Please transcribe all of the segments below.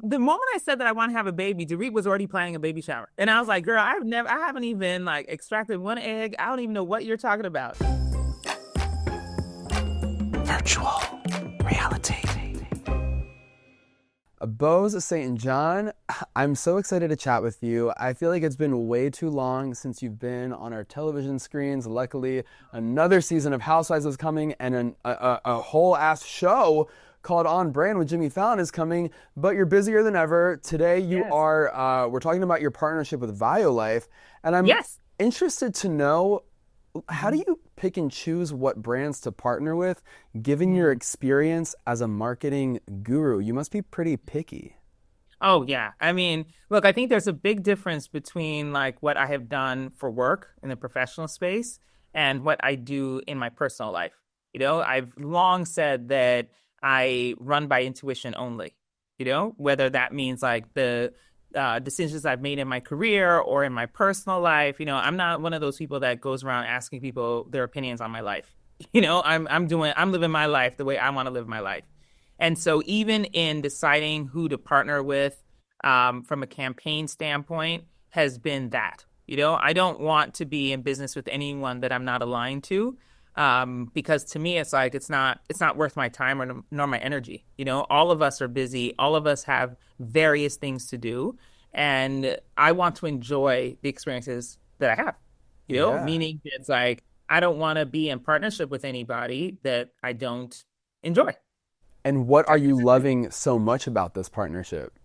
the moment I said that I want to have a baby, Dorit was already planning a baby shower. And I was like, girl, I haven't even like extracted one egg. I don't even know what you're talking about. Virtual reality. Bose St. John, I'm so excited to chat with you. I feel like it's been way too long since you've been on our television screens. Luckily, another season of Housewives is coming, and a whole ass show called On Brand with Jimmy Fallon is coming, but you're busier than ever. Today you are, we're talking about your partnership with Violife, and I'm interested to know, how do you pick and choose what brands to partner with, given your experience as a marketing guru? You must be pretty picky. Oh, yeah. I mean, look, I think there's a big difference between like what I have done for work in the professional space and what I do in my personal life. You know, I've long said that I run by intuition only, you know, whether that means like the decisions I've made in my career or in my personal life. You know, I'm not one of those people that goes around asking people their opinions on my life. You know, I'm living my life the way I want to live my life. And so even in deciding who to partner with from a campaign standpoint has been that, you know, I don't want to be in business with anyone that I'm not aligned to. Because to me, it's like, it's not worth my time or nor my energy. You know, all of us are busy. All of us have various things to do. And I want to enjoy the experiences that I have, you know, meaning it's like, I don't want to be in partnership with anybody that I don't enjoy. And what are you loving so much about this partnership?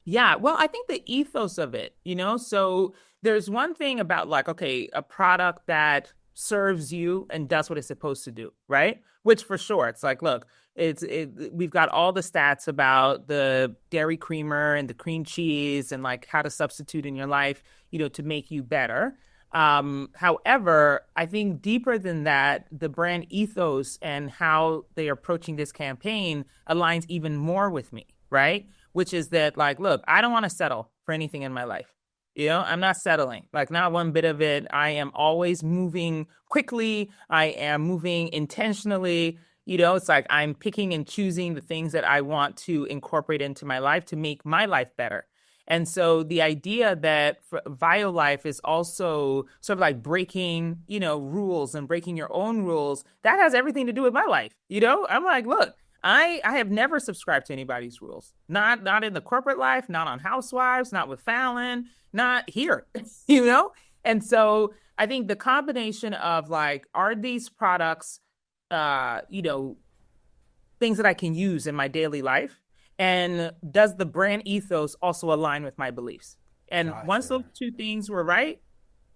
Yeah, well, I think the ethos of it, you know, so there's one thing about like, okay, a product that serves you and does what it's supposed to do, right? Which for sure, it's like, look, we've got all the stats about the dairy creamer and the cream cheese and like how to substitute in your life, you know, to make you better. However, I think deeper than that, the brand ethos and how they are approaching this campaign aligns even more with me, right? Which is that like, look, I don't want to settle for anything in my life. You know, I'm not settling, like not one bit of it. I am always moving quickly. I am moving intentionally. You know, it's like I'm picking and choosing the things that I want to incorporate into my life to make my life better. And so the idea that Violife is also sort of like breaking, you know, rules and breaking your own rules, that has everything to do with my life. You know, I'm like, look, I have never subscribed to anybody's rules. Not in the corporate life, not on Housewives, not with Fallon, not here, you know? And so I think the combination of like, are these products, you know, things that I can use in my daily life? And does the brand ethos also align with my beliefs? And once those two things were right,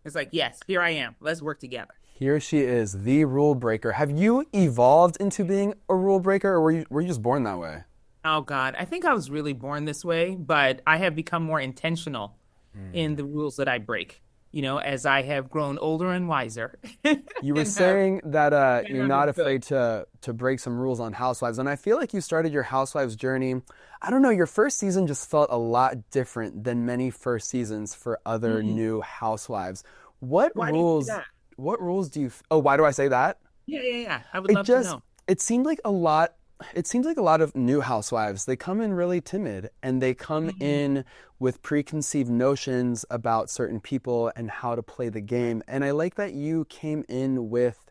it's like, yes, here I am. Let's work together. Here she is, the rule breaker. Have you evolved into being a rule breaker, or were you just born that way? Oh, God. I think I was really born this way, but I have become more intentional in the rules that I break, you know, as I have grown older and wiser. You were saying that you're not afraid to break some rules on Housewives, and I feel like you started your Housewives journey, I don't know, your first season just felt a lot different than many first seasons for other new Housewives. Why do you, why do I say that? Yeah. I would love to know. It seemed like a lot of new housewives, they come in really timid, and they come in with preconceived notions about certain people and how to play the game. And I like that you came in with,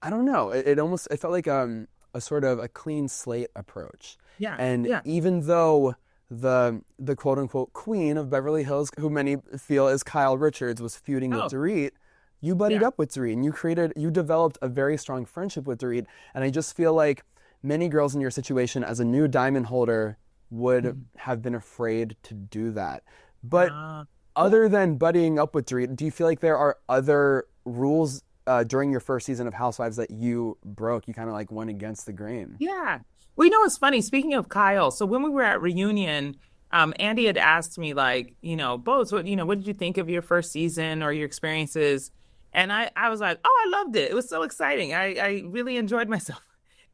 I don't know, it felt like a sort of a clean slate approach. Even though the quote unquote queen of Beverly Hills, who many feel is Kyle Richards, was feuding with Dorit, you buddied up with Dorit, and you developed a very strong friendship with Dorit. And I just feel like many girls in your situation as a new diamond holder would have been afraid to do that. But other than buddying up with Dorit, do you feel like there are other rules during your first season of Housewives that you broke? You kind of like went against the grain. Yeah. Well, you know, it's funny. Speaking of Kyle, so when we were at reunion, Andy had asked me like, you know, Bose, what did you think of your first season or your experiences? And I was like, oh, I loved it. It was so exciting. I really enjoyed myself.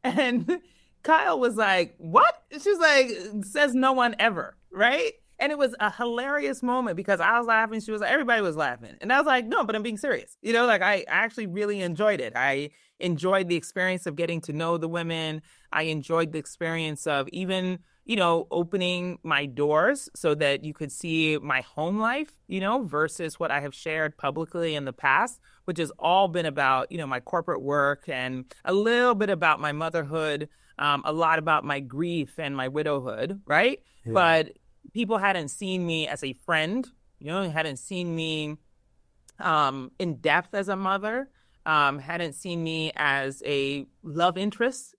And Kyle was like, what? She's like, says no one ever, right? And it was a hilarious moment because I was laughing. She was like, everybody was laughing. And I was like, no, but I'm being serious. You know, like I actually really enjoyed it. I enjoyed the experience of getting to know the women. I enjoyed the experience of even, opening my doors so that you could see my home life, versus what I have shared publicly in the past, which has all been about, my corporate work and a little bit about my motherhood, a lot about my grief and my widowhood, right? Yeah. But people hadn't seen me as a friend, hadn't seen me in depth as a mother, hadn't seen me as a love interest,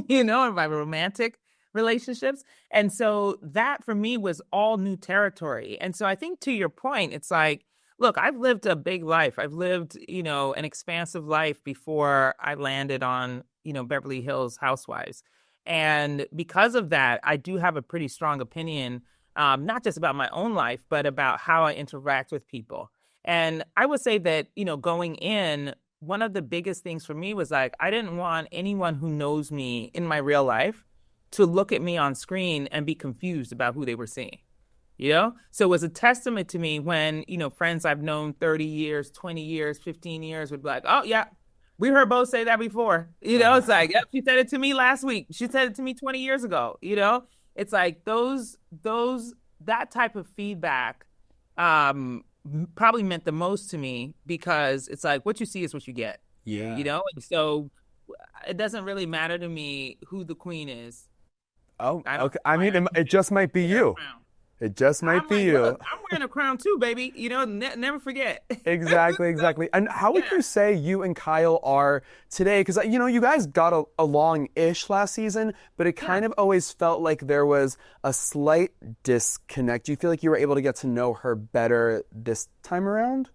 in my romantic relationships. And so that for me was all new territory. And so I think to your point, it's like, look, I've lived a big life. I've lived, an expansive life before I landed on, Beverly Hills Housewives. And because of that, I do have a pretty strong opinion, not just about my own life, but about how I interact with people. And I would say that, going in, one of the biggest things for me was like, I didn't want anyone who knows me in my real life to look at me on screen and be confused about who they were seeing, So it was a testament to me when, friends I've known 30 years, 20 years, 15 years would be like, oh, yeah, we heard Bo say that before. It's like, yep, she said it to me last week. She said it to me 20 years ago, It's like that type of feedback, probably meant the most to me because it's like what you see is what you get. Yeah. And so it doesn't really matter to me who the queen is. Oh, okay. I mean, it just might be you. It just might be you. Look, I'm wearing a crown too, baby. Never forget. Exactly. And how would you say you and Kyle are today? Because, you guys got along-ish last season, but it kind of always felt like there was a slight disconnect. Do you feel like you were able to get to know her better this time around?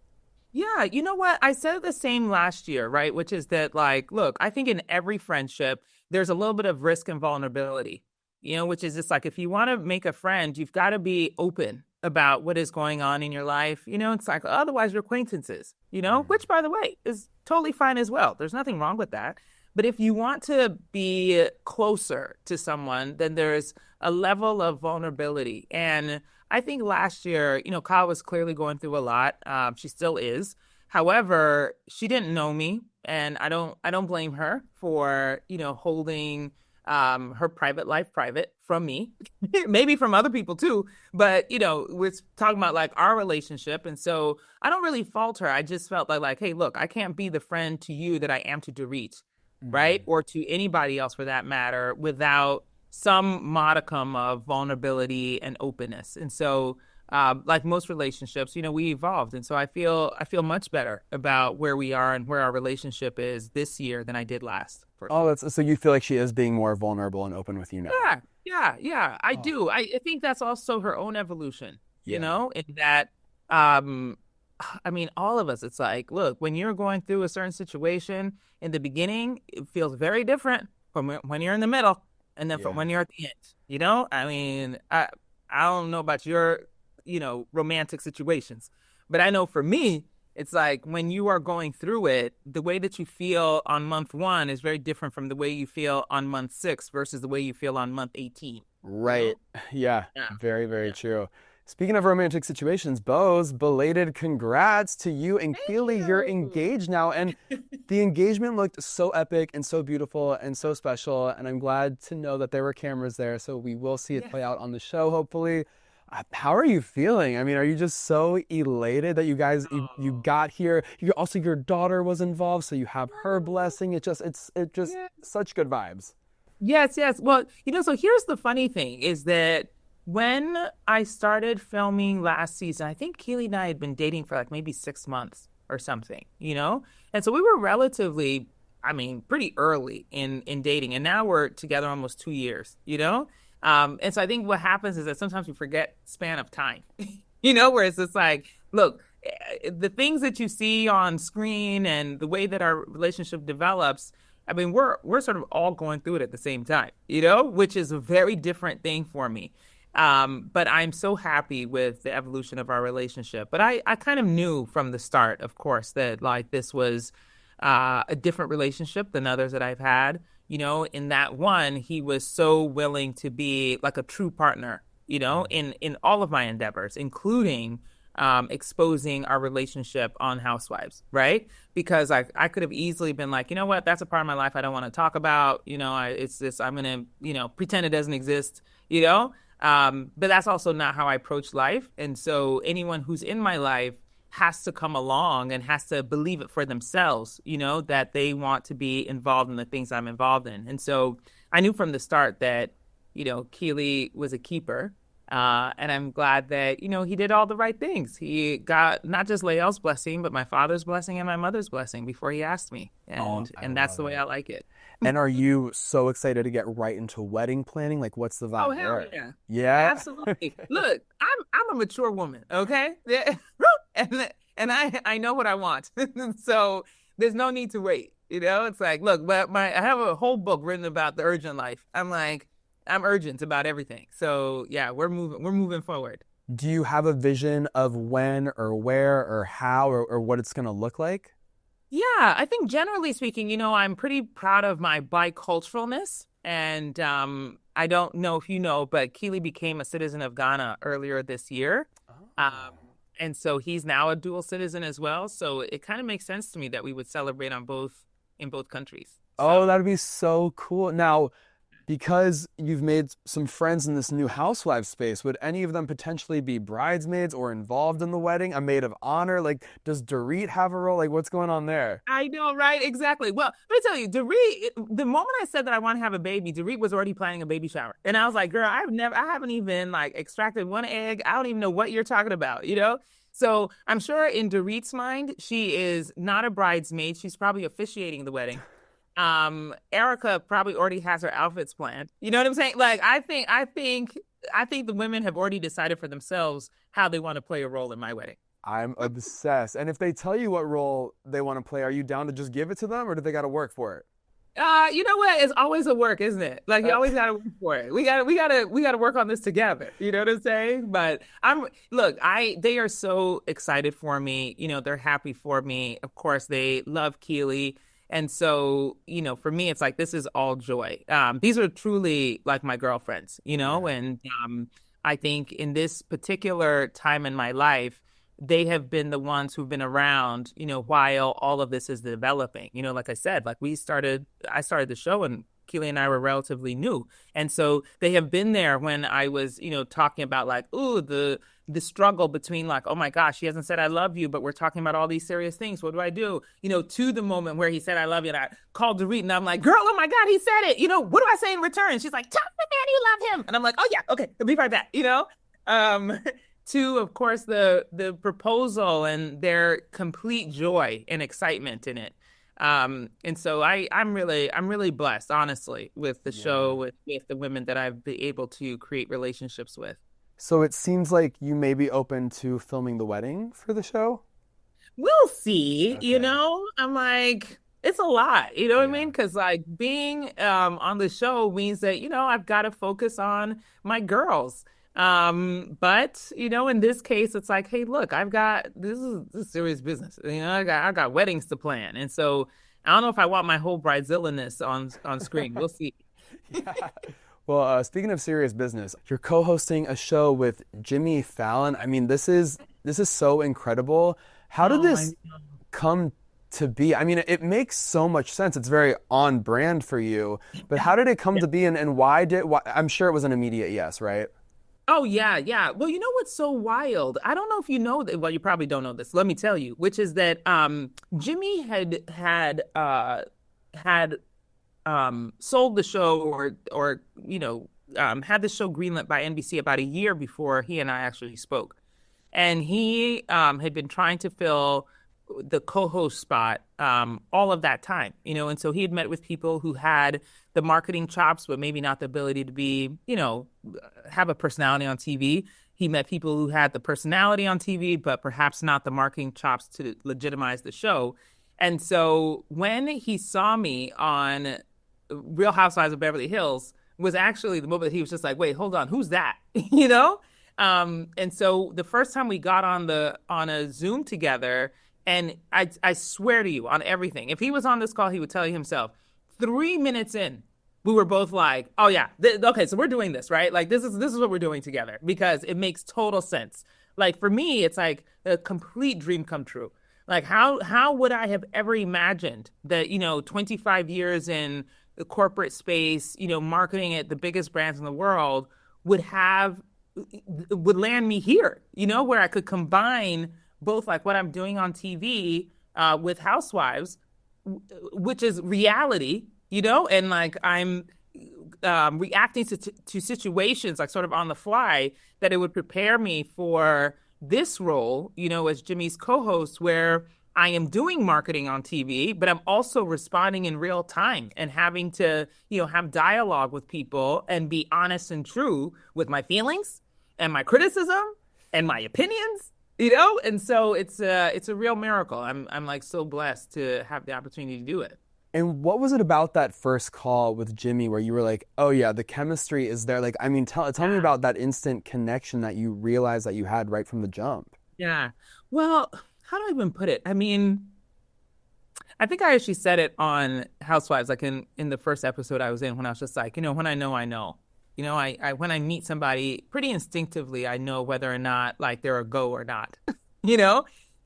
Yeah, you know what? I said the same last year, right? Which is that, like, look, I think in every friendship, there's a little bit of risk and vulnerability. Which is just like, if you want to make a friend, you've got to be open about what is going on in your life. It's like, otherwise you're acquaintances, which by the way is totally fine as well. There's nothing wrong with that. But if you want to be closer to someone, then there's a level of vulnerability. And I think last year, Kyle was clearly going through a lot. She still is. However, she didn't know me, and I don't blame her for, holding her private life private from me, maybe from other people too. But, we're talking about like our relationship. And so I don't really fault her. I just felt like, hey, look, I can't be the friend to you that I am to Dorit, right? Or to anybody else for that matter, without some modicum of vulnerability and openness. And so, like most relationships, we evolved. And so I feel much better about where we are and where our relationship is this year than I did last. Oh, so you feel like she is being more vulnerable and open with you now? Yeah. I do. I think that's also her own evolution, in that, all of us, it's like, look, when you're going through a certain situation in the beginning, it feels very different from when you're in the middle and then from when you're at the end, I don't know about your, romantic situations, but I know for me, it's like when you are going through it, the way that you feel on month 1 is very different from the way you feel on month 6 versus the way you feel on month 18. Right. Yeah. Very, very true. Speaking of romantic situations, Boz, belated congrats to you and Keely. You're engaged now. And the engagement looked so epic and so beautiful and so special. And I'm glad to know that there were cameras there. So we will see it play out on the show, hopefully. How are you feeling? I mean, are you just so elated that you guys you got here? Your daughter was involved, so you have her blessing. It's just such good vibes. Yes. Well, so here's the funny thing is that when I started filming last season, I think Keely and I had been dating for like maybe 6 months or something, And so we were relatively, pretty early in dating, and now we're together almost 2 years, And so I think what happens is that sometimes we forget span of time, where it's just like, look, the things that you see on screen and the way that our relationship develops, we're sort of all going through it at the same time, which is a very different thing for me. But I'm so happy with the evolution of our relationship. But I kind of knew from the start, of course, that like this was a different relationship than others that I've had. In that one, he was so willing to be like a true partner, in all of my endeavors, including exposing our relationship on Housewives, right? Because I could have easily been like, you know what, that's a part of my life I don't want to talk about. It's this, I'm going to, pretend it doesn't exist, but that's also not how I approach life. And so anyone who's in my life has to come along and has to believe it for themselves, that they want to be involved in the things I'm involved in. And so I knew from the start that, Keely was a keeper. And I'm glad that, he did all the right things. He got not just Lael's blessing, but my father's blessing and my mother's blessing before he asked me. And that's the way I like it. And are you so excited to get right into wedding planning? Like, what's the vibe Oh, hell there? yeah. Yeah? Absolutely. Look, I'm a mature woman, okay? Yeah. And I know what I want. So there's no need to wait. It's like, look, but I have a whole book written about the urgent life. I'm urgent about everything. So yeah, we're moving forward. Do you have a vision of when or where or how or what it's going to look like? Yeah, I think generally speaking, I'm pretty proud of my biculturalness. And I don't know if you know, but Keely became a citizen of Ghana earlier this year. Oh. And so he's now a dual citizen as well. So it kind of makes sense to me that we would celebrate in both countries. Oh, that'd be so cool. Now, because you've made some friends in this new housewife space, would any of them potentially be bridesmaids or involved in the wedding? A maid of honor? Like, does Dorit have a role? Like, what's going on there? I know, right? Exactly. Well, let me tell you, Dorit, the moment I said that I want to have a baby, Dorit was already planning a baby shower. And I was like, girl, I haven't even like extracted one egg. I don't even know what you're talking about, So I'm sure in Dorit's mind, she is not a bridesmaid. She's probably officiating the wedding. Erica probably already has her outfits planned. You know what I'm saying? Like, I think the women have already decided for themselves how they want to play a role in my wedding. I'm obsessed. And if they tell you what role they want to play, are you down to just give it to them, or do they got to work for it? You know what? It's always a work, isn't it? Like, you always gotta work for it. We gotta work on this together. You know what I'm saying? But they are so excited for me. They're happy for me. Of course, they love Keely. And so, for me, it's like, this is all joy. These are truly like my girlfriends, and I think in this particular time in my life, they have been the ones who've been around, while all of this is developing. Like I said, like I started the show and Keely and I were relatively new. And so they have been there when I was, talking about like, ooh, the struggle between like, oh my gosh, he hasn't said I love you, but we're talking about all these serious things. What do I do? To the moment where he said I love you, and I called Dorit and I'm like, girl, oh my God, he said it. What do I say in return? She's like, tell the man you love him. And I'm like, oh yeah, okay, I'll be right back. To, of course, the proposal and their complete joy and excitement in it. And so I'm really blessed, honestly, with the show, with the women that I've been able to create relationships with. So it seems like you may be open to filming the wedding for the show? We'll see, Okay. I'm like, it's a lot, what I mean? Because like being on the show means that, I've got to focus on my girls. But in this case, it's like, hey, look, this is serious business. I got weddings to plan. And so I don't know if I want my whole bridezilla-ness on screen. We'll see. Yeah. Well, speaking of serious business, you're co-hosting a show with Jimmy Fallon. I mean, this is so incredible. How did this come to be? I mean, it makes so much sense. It's very on brand for you. But how did it come to be, and why? I'm sure it was an immediate yes, right? Oh, yeah, yeah. Well, you know what's so wild? I don't know if you know that. Well, you probably don't know this. Let me tell you, which is that Jimmy had sold the show or had the show greenlit by NBC about a year before he and I actually spoke. And he had been trying to fill the co-host spot all of that time, and so he had met with people who had the marketing chops, but maybe not the ability to be, have a personality on TV. He met people who had the personality on TV, but perhaps not the marketing chops to legitimize the show. And so when he saw me on Real Housewives of Beverly Hills was actually the moment he was just like, wait, hold on, who's that? And so the first time we got on a Zoom together, and I swear to you on everything, if he was on this call, he would tell you himself, 3 minutes in, we were both like, oh yeah, okay, so we're doing this, right? Like this is what we're doing together because it makes total sense. Like for me, it's like a complete dream come true. Like how would I have ever imagined that, 25 years in the corporate space, marketing at the biggest brands in the world would land me here, where I could combine both like what I'm doing on TV with Housewives, which is reality, and like I'm reacting to situations like sort of on the fly that it would prepare me for this role, as Jimmy's co-host, where I am doing marketing on TV, but I'm also responding in real time and having to, have dialogue with people and be honest and true with my feelings and my criticism and my opinions, And so it's a real miracle. I'm like so blessed to have the opportunity to do it. And what was it about that first call with Jimmy where you were like, oh yeah, the chemistry is there? Like, I mean, tell me about that instant connection that you realized that you had right from the jump. Yeah. Well, how do I even put it? I mean, I think I actually said it on Housewives, like in the first episode I was in, when I was just like, when I know, I know. I when I meet somebody, pretty instinctively, I know whether or not like they're a go or not,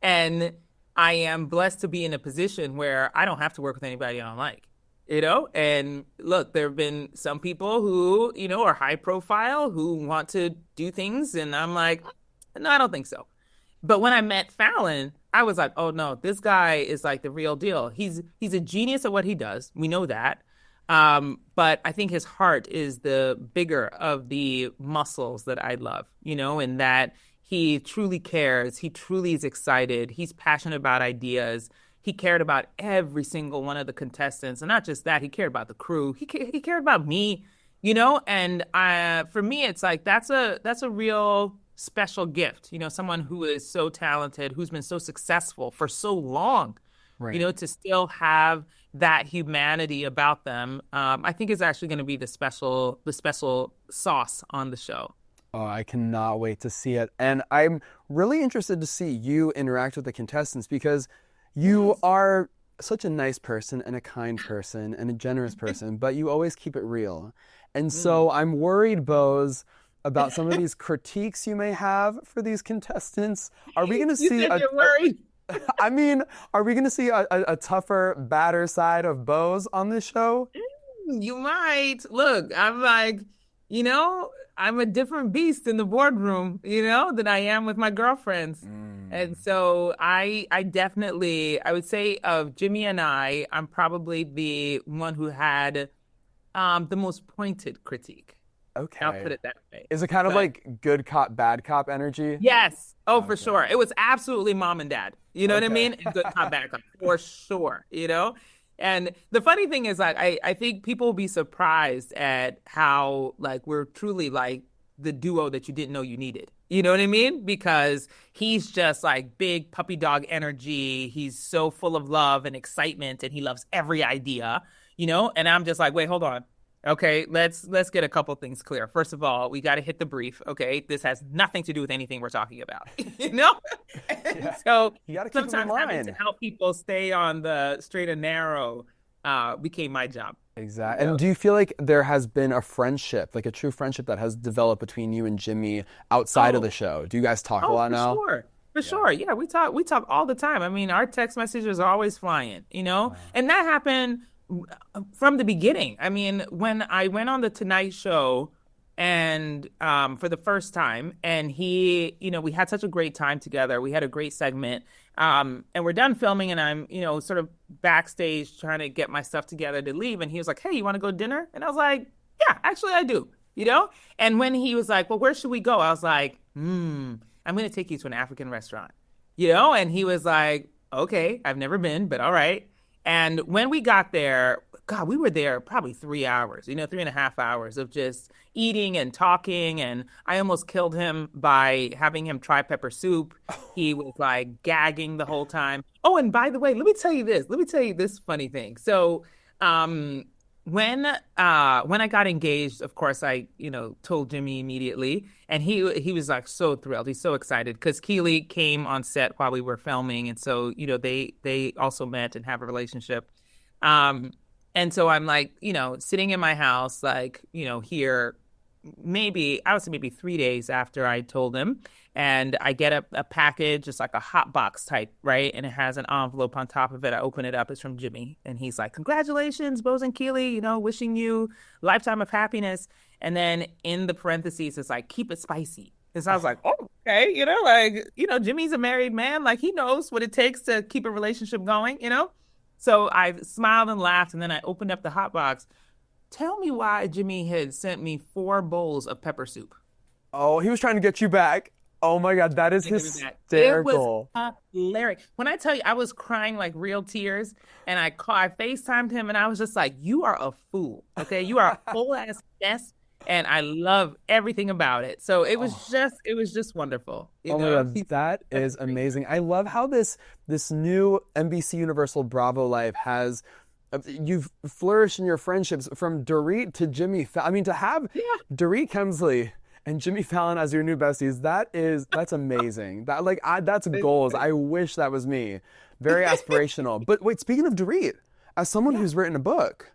And I am blessed to be in a position where I don't have to work with anybody I don't like, And look, there have been some people who, are high profile, who want to do things, and I'm like, no, I don't think so. But when I met Fallon, I was like, oh no, this guy is like the real deal. He's a genius at what he does. We know that. But I think his heart is the bigger of the muscles that I love, and that he truly cares. He truly is excited. He's passionate about ideas. He cared about every single one of the contestants. And not just that, he cared about the crew. He cared about me, and for me, it's like, that's a real special gift, someone who is so talented, who's been so successful for so long, right. To still have that humanity about them, I think is actually going to be the special sauce on the show. Oh, I cannot wait to see it. And I'm really interested to see you interact with the contestants because you are such a nice person and a kind person and a generous person, but you always keep it real. And so I'm worried, Boz, about some of these critiques you may have for these contestants. Are we going to see you're worried? I mean, are we going to see a tougher, badder side of Boz on this show? You might. Look, I'm like, I'm a different beast in the boardroom, than I am with my girlfriends. And so I definitely, I would say of Jimmy and I'm probably the one who had the most pointed critique. Okay. I'll put it that way. Is it kind of like good cop, bad cop energy? Yes. Oh, for sure. It was absolutely mom and dad. You know what I mean? Good cop, bad cop. For sure. And the funny thing is, like, I think people will be surprised at how, like, we're truly like the duo that you didn't know you needed. You know what I mean? Because he's just like big puppy dog energy. He's so full of love and excitement, and he loves every idea, And I'm just like, wait, hold on. Okay, let's get a couple things clear. First of all, we got to hit the brief. Okay, this has nothing to do with anything we're talking about. Yeah. So you got to keep them in line. Having to help people stay on the straight and narrow became my job. Exactly. And do you feel like there has been a friendship, like a true friendship that has developed betwing you and Jimmy outside of the show? Do you guys talk a lot now? For sure. Yeah, we talk all the time. I mean, our text messages are always flying, Wow. And that happened from the beginning. I mean, when I went on the Tonight Show and for the first time, and he, we had such a great time together. We had a great segment, and we're done filming, and I'm, sort of backstage trying to get my stuff together to leave. And he was like, "Hey, you want to go to dinner?" And I was like, "Yeah, actually, I do." And when he was like, "Well, where should we go?" I was like, I'm going to take you to an African restaurant, And he was like, "Okay, I've never been, but all right." And when we got there, God, we were there probably 3 hours, 3.5 hours of just eating and talking. And I almost killed him by having him try pepper soup. He was like gagging the whole time. Oh, and by the way, let me tell you this funny thing. So when I got engaged, of course, I, told Jimmy immediately. And he was like so thrilled. He's so excited because Keely came on set while we were filming. And so, they also met and have a relationship. And so I'm like, sitting in my house, like, here, maybe, I would say maybe 3 days after I told him. And I get a package, just like a hot box type, right? And it has an envelope on top of it. I open it up. It's from Jimmy. And he's like, congratulations, Boz and Keely, wishing you lifetime of happiness. And then in the parentheses, it's like, keep it spicy. And so I was like, oh, okay, Jimmy's a married man. Like, he knows what it takes to keep a relationship going. So I smiled and laughed, and then I opened up the hot box. Tell me why Jimmy had sent me 4 bowls of pepper soup. Oh, he was trying to get you back. Oh my God, that is It was hysterical. hilarious. When I tell you, I was crying like real tears, and I FaceTimed him, and I was just like, "You are a fool, okay? You are a whole ass mess." And I love everything about it. So it was just wonderful. Oh my God, that is amazing. I love how this new NBC Universal Bravo life has you've flourished in your friendships from Dorit to Jimmy. I mean, to have Dorit Kemsley and Jimmy Fallon as your new besties, that's amazing. That's goals. I wish that was me. Very aspirational. But wait, speaking of Dorit, as someone who's written a book,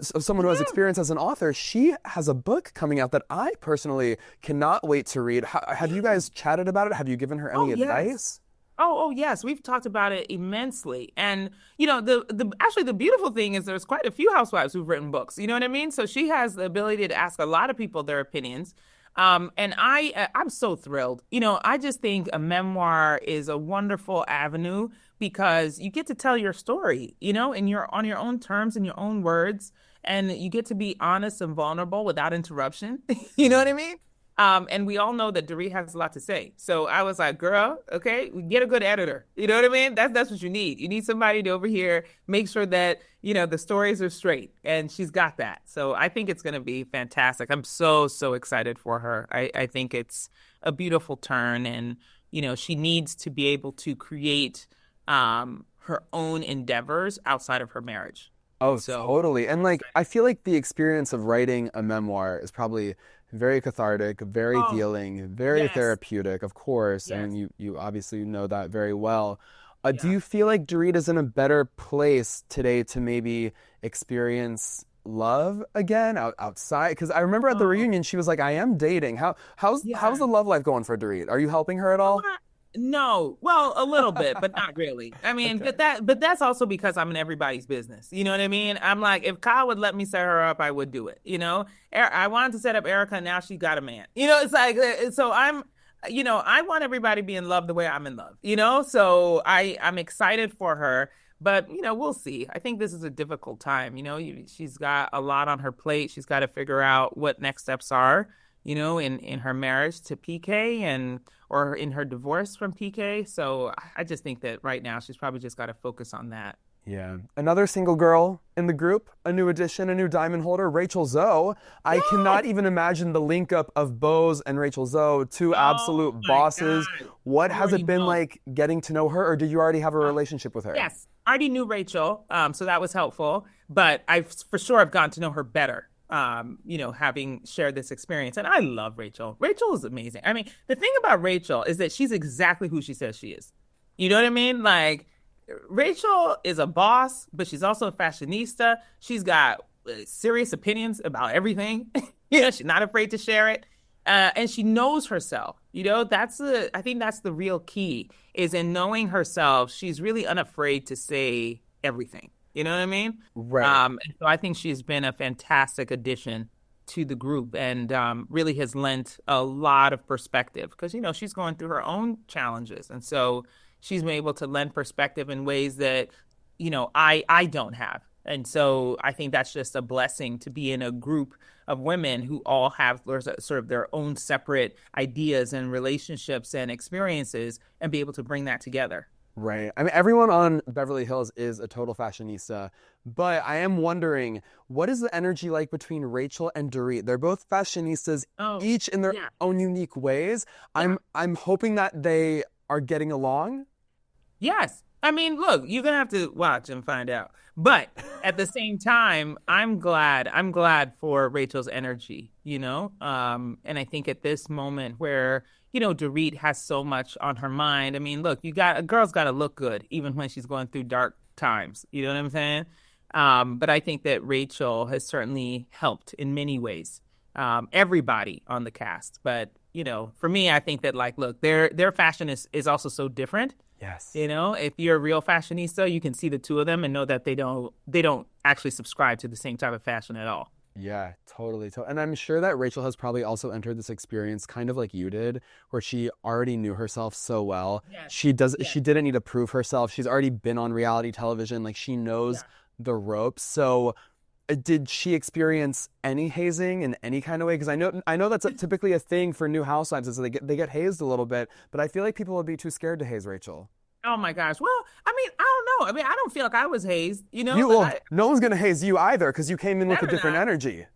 someone who has experience as an author, she has a book coming out that I personally cannot wait to read. Have you guys chatted about it? Have you given her any advice? Oh, yes, we've talked about it immensely. And the beautiful thing is there's quite a few housewives who've written books. You know what I mean? So she has the ability to ask a lot of people their opinions. And I'm so thrilled. I just think a memoir is a wonderful avenue because you get to tell your story, and you're on your own terms and your own words, and you get to be honest and vulnerable without interruption. You know what I mean? And we all know that Dorit has a lot to say. So I was like, girl, okay, get a good editor. You know what I mean? That's what you need. You need somebody to over here, make sure that, the stories are straight. And she's got that. So I think it's going to be fantastic. I'm so, so excited for her. I think it's a beautiful turn. And, she needs to be able to create her own endeavors outside of her marriage. Oh, totally. And I feel like the experience of writing a memoir is probably very cathartic, very healing, very therapeutic, of course. Yes. And you obviously know that very well. Do you feel like Dorit is in a better place today to maybe experience love again outside? Because I remember at the reunion, she was like, I am dating. How's the love life going for Dorit? Are you helping her at all? No, well, a little bit, but not really. I mean, but that's also because I'm in everybody's business. You know what I mean? I'm like, if Kyle would let me set her up, I would do it. I wanted to set up Erica, now she got a man. It's like, so I want everybody to be in love the way I'm in love. So I'm excited for her, but we'll see. I think this is a difficult time. She's got a lot on her plate. She's got to figure out what next steps are. In her marriage to PK or in her divorce from PK. So I just think that right now she's probably just got to focus on that. Yeah. Another single girl in the group, a new addition, a new diamond holder, Rachel Zoe. I cannot even imagine the link up of Boz and Rachel Zoe, two absolute bosses. God. What has it been like getting to know her, or did you already have a relationship with her? Yes, I already knew Rachel, so that was helpful, but I for sure have gotten to know her better. Having shared this experience. And I love Rachel. Rachel is amazing. I mean, the thing about Rachel is that she's exactly who she says she is. You know what I mean? Like, Rachel is a boss, but she's also a fashionista. She's got serious opinions about everything. She's not afraid to share it. And she knows herself. I think that's the real key, is in knowing herself. She's really unafraid to say everything. You know what I mean? Right. So I think she's been a fantastic addition to the group and really has lent a lot of perspective because, she's going through her own challenges. And so she's been able to lend perspective in ways that, I don't have. And so I think that's just a blessing to be in a group of women who all have sort of their own separate ideas and relationships and experiences and be able to bring that together. Right. I mean, everyone on Beverly Hills is a total fashionista, but I am wondering, what is the energy like between Rachel and Dorit? They're both fashionistas, each in their own unique ways. I'm hoping that they are getting along. Yes. I mean, look, you're going to have to watch and find out. But at the same time, I'm glad for Rachel's energy, and I think at this moment where Dorit has so much on her mind. I mean, look, a girl's got to look good even when she's going through dark times. You know what I'm saying? But I think that Rachel has certainly helped in many ways. Everybody on the cast. But, for me, I think that like, look, their fashion is also so different. Yes. If you're a real fashionista, you can see the two of them and know that they don't actually subscribe to the same type of fashion at all. Yeah, totally. And I'm sure that Rachel has probably also entered this experience kind of like you did, where she already knew herself so well. Yes. Yes. She didn't need to prove herself. She's already been on reality television. Like she knows Yeah. the ropes. So did she experience any hazing in any kind of way? Because I know that's typically a thing for new housewives is they get hazed a little bit, but I feel like people would be too scared to haze Rachel. Oh my gosh. Well, I mean, I don't know. I mean, I don't feel like I was hazed, Well, like no one's gonna haze you either because you came in with a never different not. energy.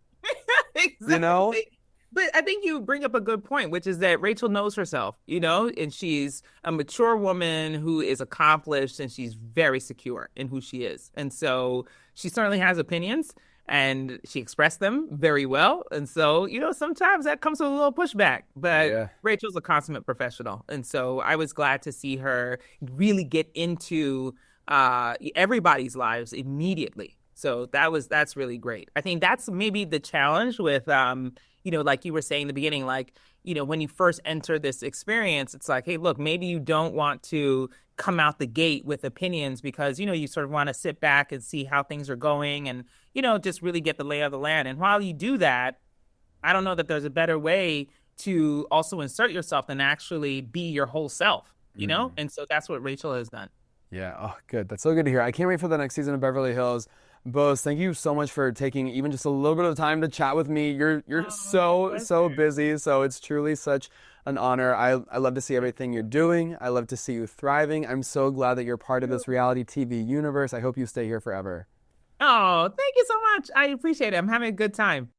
You know? Exactly. But I think you bring up a good point, which is that Rachel knows herself, and she's a mature woman who is accomplished and she's very secure in who she is. And so she certainly has opinions and she expressed them very well. And so, sometimes that comes with a little pushback, but Yeah. Rachel's a consummate professional. And so I was glad to see her really get into everybody's lives immediately. So that's really great. I think that's maybe the challenge with like you were saying in the beginning, like, when you first enter this experience, it's like, hey, look, maybe you don't want to come out the gate with opinions because, you sort of want to sit back and see how things are going and, just really get the lay of the land. And while you do that, I don't know that there's a better way to also insert yourself than actually be your whole self, And so that's what Rachel has done. Yeah. Oh, good. That's so good to hear. I can't wait for the next season of Beverly Hills. Bose, thank you so much for taking even just a little bit of time to chat with me. You're so busy, so it's truly such an honor. I love to see everything you're doing. I love to see you thriving. I'm so glad that you're part of this reality TV universe. I hope you stay here forever. Oh, thank you so much. I appreciate it. I'm having a good time.